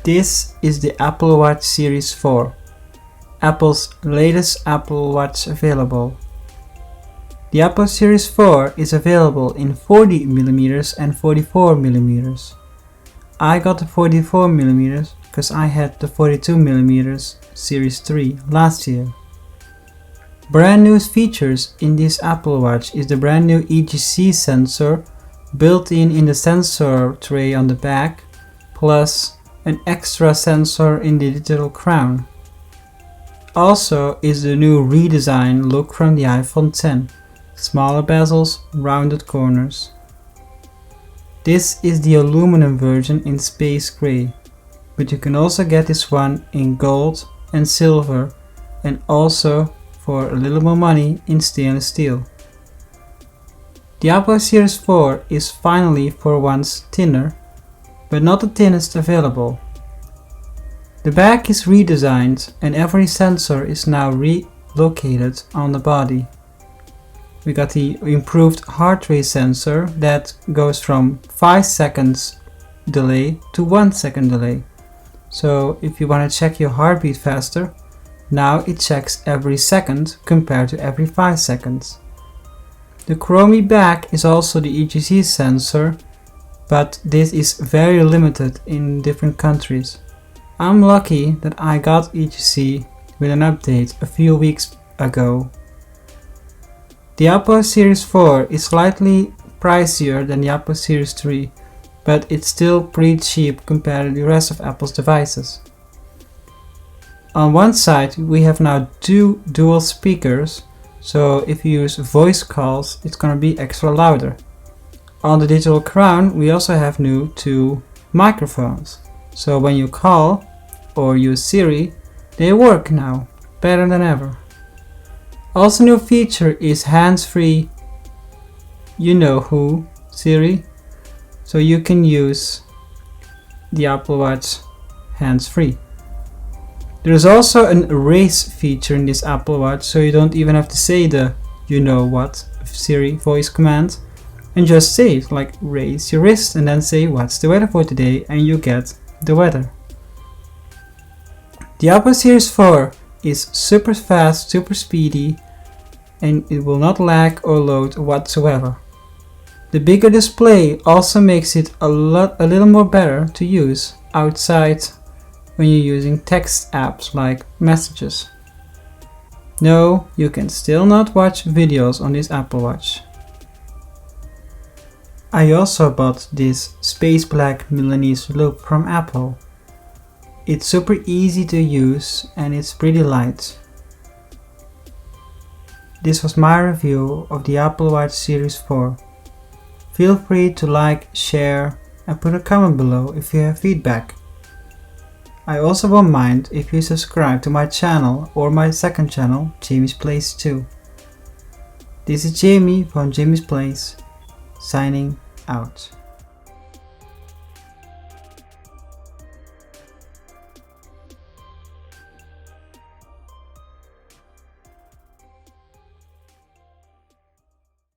This is the Apple Watch Series 4, Apple's latest Apple Watch available. The Apple Series 4 is available in 40mm and 44mm. I got the 44mm because I had the 42mm Series 3 last year. Brand new features in this Apple Watch is the brand new EGC sensor built in the sensor tray on the back, plus an extra sensor in the digital crown. Also is the new redesigned look from the iPhone X, smaller bezels, rounded corners. This is the aluminum version in space gray, but you can also get this one in gold and silver, and also for a little more money in stainless steel. The Apple Series 4 is finally for once thinner, but not the thinnest available. The back is redesigned and every sensor is now relocated on the body. We got the improved heart rate sensor that goes from 5 seconds delay to 1 second delay. So if you want to check your heartbeat faster, now it checks every second compared to every 5 seconds. The Chromie back is also the EGC sensor, but this is very limited in different countries. I'm lucky that I got EGC with an update a few weeks ago. The Apple Series 4 is slightly pricier than the Apple Series 3, but it's still pretty cheap compared to the rest of Apple's devices. On one side we have now two dual speakers, so if you use voice calls it's gonna be extra louder. On the digital crown we also have new two microphones, so when you call or use Siri, they work now better than ever. Also new feature is hands-free you know who Siri, so you can use the Apple Watch hands-free. There is also an erase feature in this Apple Watch, so you don't even have to say the you know what Siri voice command, and just say it, like raise your wrist and then say what's the weather for today, and you get the weather. The Apple Series 4 is super fast, super speedy, and it will not lag or load whatsoever. The bigger display also makes it a little more better to use outside when you're using text apps like Messages. No, you can still not watch videos on this Apple Watch. I also bought this space black Milanese loop from Apple. It's super easy to use and it's pretty light. This was my review of the Apple Watch Series 4. Feel free to like, share and put a comment below if you have feedback. I also won't mind if you subscribe to my channel or my second channel, Jamie's Place 2. This is Jamie from Jamie's Place, signing out.